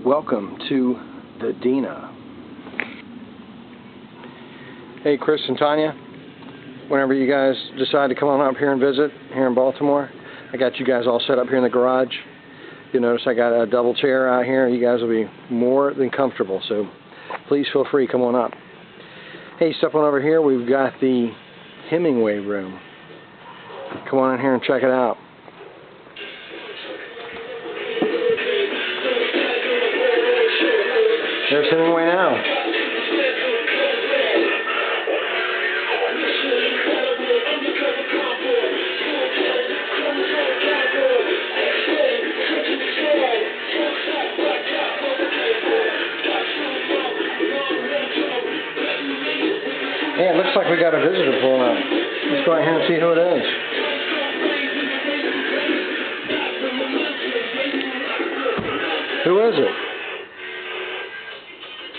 Welcome to the Dena. Hey, Chris and Tanya, whenever you guys decide to come on up here and visit here in Baltimore, I got you guys all set up here in the garage. You'll notice I got a double chair out here. You guys will be more than comfortable, so please feel free, come on up. Hey, step on over here, we've got the Hemingway Room. Come on in here and check it out. There's Hemingway now. Hey, it looks like we got a visitor pulling up. Let's go ahead and see who it is. Who is it?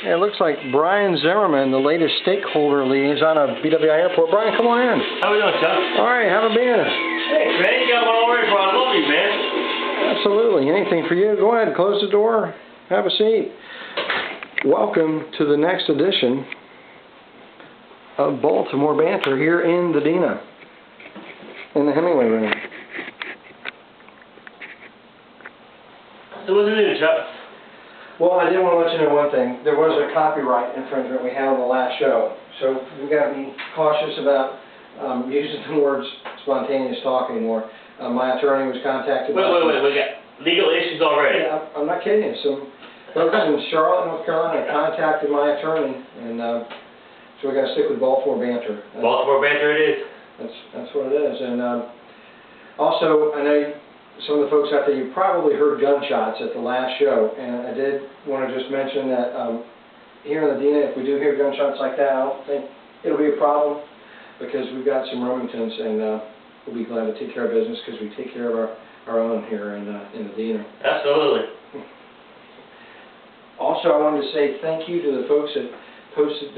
It looks like Brian Zimmerman, the latest stakeholder liaison of BWI Airport. Brian, come on in. How we doing, Chuck? All right, have a beer. Thanks, man. You got one all ready for I love you, man. Absolutely. Anything for you. Go ahead, close the door. Have a seat. Welcome to the next edition of Baltimore Banter here in the Dena, in the Hemingway Room. So what's the news, Chuck? Well, I did want to let you know one thing. There was a copyright infringement we had on the last show, so we've got to be cautious about using the words spontaneous talk anymore. My attorney was contacted. Wait, we got legal issues already. Yeah, I'm not kidding you. Some folks in Charlotte, North Carolina contacted my attorney, and so we got to stick with Baltimore Banter. Baltimore Banter it is. That's what it is. And also, I know some of the folks out there, you probably heard gunshots at the last show, and I did want to just mention that here in the Dena, if we do hear gunshots like that, I don't think it'll be a problem, because we've got some Remingtons, and we'll be glad to take care of business, because we take care of our own here in the Dena. Absolutely. Also, I wanted to say thank you to the folks that posted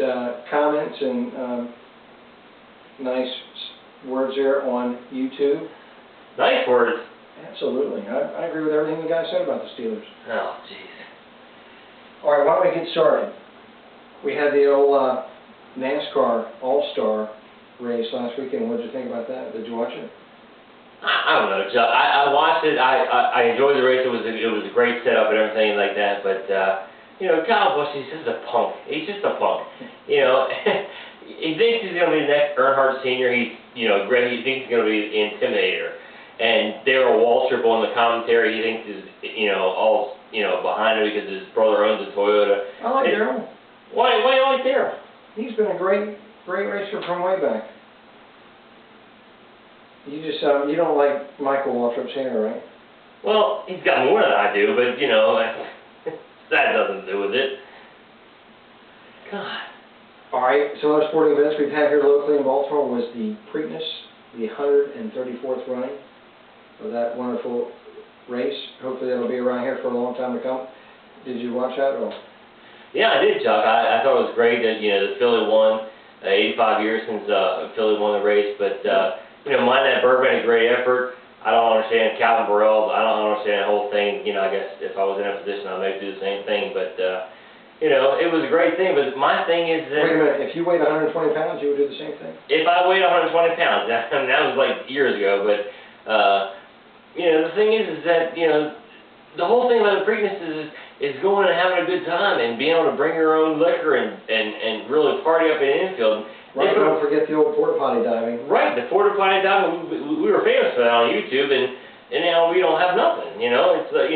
comments and nice words there on YouTube. Nice words. Absolutely. I agree with everything the guy said about the Steelers. Oh, jeez. All right, why don't we get started? We had the old NASCAR All-Star race last weekend. What did you think about that? Did you watch it? I don't know, Chuck. I watched it. I enjoyed the race. It was a great setup and everything like that. But you know, Kyle Busch, he's just a punk. He's just a punk. You know, he thinks he's going to be the next Earnhardt Sr. He's great. He thinks he's going to be the Intimidator. And Darrell Waltrip on the commentary, he thinks is all behind him because his brother owns a Toyota. I like Darrell. Why do you like Darrell? He's been a great racer from way back. You just you don't like Michael Waltrip's hair, right? Well, he's got more than I do, but that doesn't do with it. God. All right. Some other sporting events we've had here locally in Baltimore was the Preakness, the 134th running of that wonderful race. Hopefully that'll be around here for a long time to come. Did you watch that at all? Yeah, I did, Chuck. I thought it was great that the Philly won. 85 years since Philly won the race, but mind that Bourbon, a great effort. I don't understand Calvin Burrell. I don't understand the whole thing. I guess if I was in a position, I might do the same thing. But it was a great thing. But my thing is that wait a minute. If you weighed 120 pounds, you would do the same thing? If I weighed 120 pounds, that was like years ago. But the thing is that the whole thing about the Preakness is going and having a good time and being able to bring your own liquor and really party up in the infield. Right, don't forget the old porta potty diving. Right, the porta potty diving. We were famous for that on YouTube, and now we don't have nothing. It's I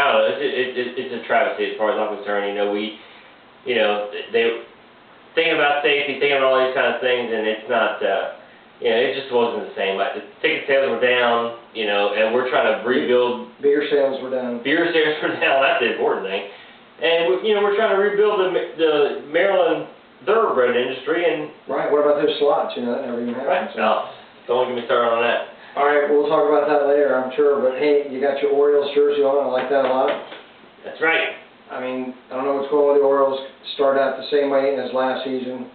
don't know. It's a travesty as far as I'm concerned. They thinking about safety, thinking about all these kind of things, and it's not. It just wasn't the same. Like, the ticket sales were down, and we're trying to rebuild. Beer sales were down. Beer sales were down. That's the important thing. And we're trying to rebuild the Maryland thoroughbred industry. And right. What about those slots? That never even happened. Right. So. No, don't get me started on that. All right. We'll talk about that later, I'm sure. But hey, you got your Orioles jersey on. I like that a lot. That's right. I mean, I don't know what's going on with the Orioles. Start out the same way as last season.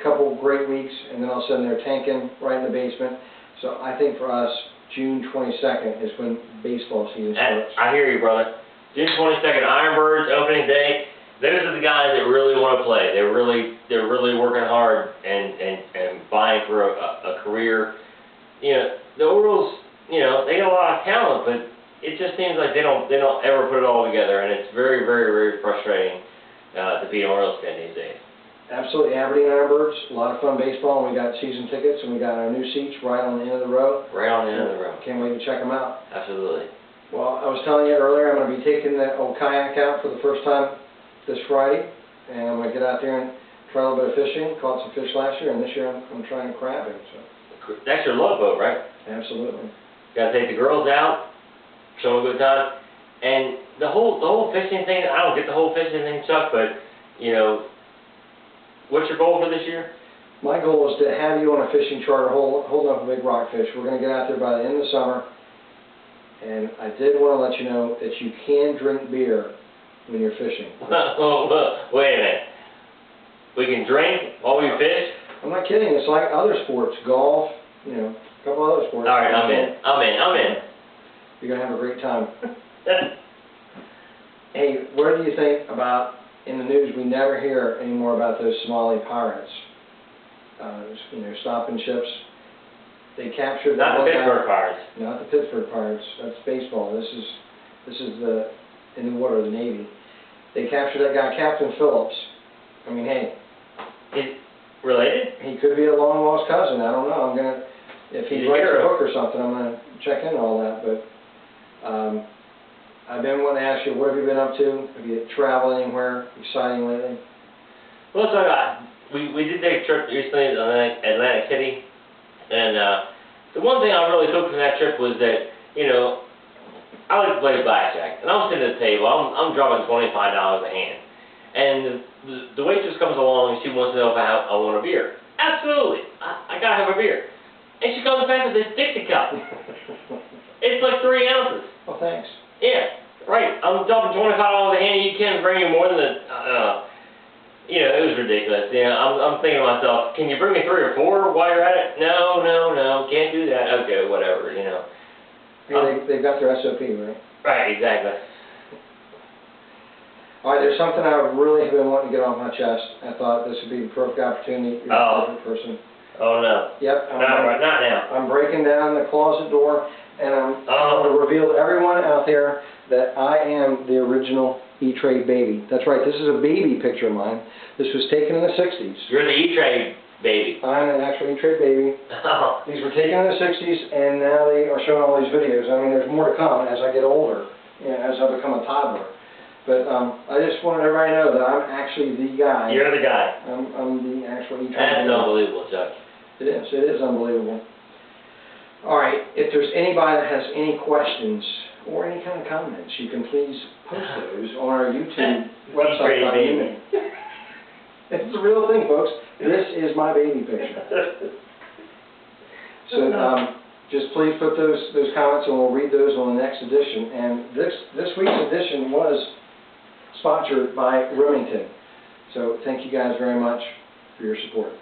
Couple great weeks, and then all of a sudden they're tanking right in the basement. So I think for us, June 22nd is when baseball season starts. I hear you, brother. June 22nd, Ironbirds opening day. Those are the guys that really want to play. They're really working hard and vying for a career. You know, the Orioles, you know, they got a lot of talent, but it just seems like they don't ever put it all together, and it's very frustrating to be an Orioles fan these days. Absolutely, Aberdeen Ironbirds, a lot of fun baseball, and we got season tickets, and we got our new seats right on the end of the row. Right on the end of the row. Can't wait to check them out. Absolutely. Well, I was telling you earlier, I'm going to be taking the old kayak out for the first time this Friday, and I'm going to get out there and try a little bit of fishing. Caught some fish last year, and this year I'm trying crabbing. So. That's your love boat, right? Absolutely. Got to take the girls out, show them a good time, and the whole fishing thing. I don't get the whole fishing thing, Chuck, but you know, what's your goal for this year? My goal is to have you on a fishing charter holding up a big rockfish. We're going to get out there by the end of the summer, and I did want to let you know that you can drink beer when you're fishing. Wait a minute. We can drink while we fish? I'm not kidding. It's like other sports, golf, you know, a couple other sports. All right, I'm in. You're going to have a great time. Hey, what do you think about, in the news, we never hear anymore about those Somali pirates, you know, stopping ships. They captured Not the Pittsburgh Pirates. Not the Pittsburgh Pirates. That's baseball. This is the in the water, the Navy. They captured that guy, Captain Phillips. I mean, hey. He's related? He could be a long lost cousin. I don't know. If he writes a book or something, I'm gonna check into all that. But I've been wanting to ask you, what have you been up to? Have you traveled anywhere exciting lately? Well, so we did take a trip recently to Atlantic City, and the one thing I really took from that trip was that, you know, I like to play blackjack, and I'm sitting at the table, I'm dropping $25 a hand, and the waitress comes along and she wants to know if I want a beer. Absolutely, I gotta have a beer. And she comes back with this Dixie cup. It's like 3 ounces. Oh, thanks. Yeah, right. I'm dropping $25 a hand. You can't bring me more than you know, it was ridiculous. You know, I'm thinking to myself, can you bring me 3 or 4 while you're at it? No, can't do that. Okay, whatever, you know. Yeah, they've got their SOP, right? Right, exactly. All right, there's something I really have been wanting to get off my chest. I thought this would be the perfect opportunity. You're the perfect person. Oh, no. Yep. Not now. I'm breaking down the closet door, and I'm going to reveal to everyone out there that I am the original E-Trade baby. That's right, this is a baby picture of mine. This was taken in the 60s. You're the E-Trade baby. I'm an actual E-Trade baby. Oh. These were taken in the 60s, and now they are showing all these videos. I mean, there's more to come as I get older, you know, as I become a toddler. But I just wanted everybody to know that I'm actually the guy. You're the guy. I'm the actual E-Trade That's baby. unbelievable, Chuck. It is unbelievable. All right, if there's anybody that has any questions or any kind of comments, you can please post those on our YouTube website. It's the real thing, folks. This is my baby picture. So just please put those comments, and we'll read those on the next edition. And this week's edition was sponsored by Remington. So thank you guys very much for your support.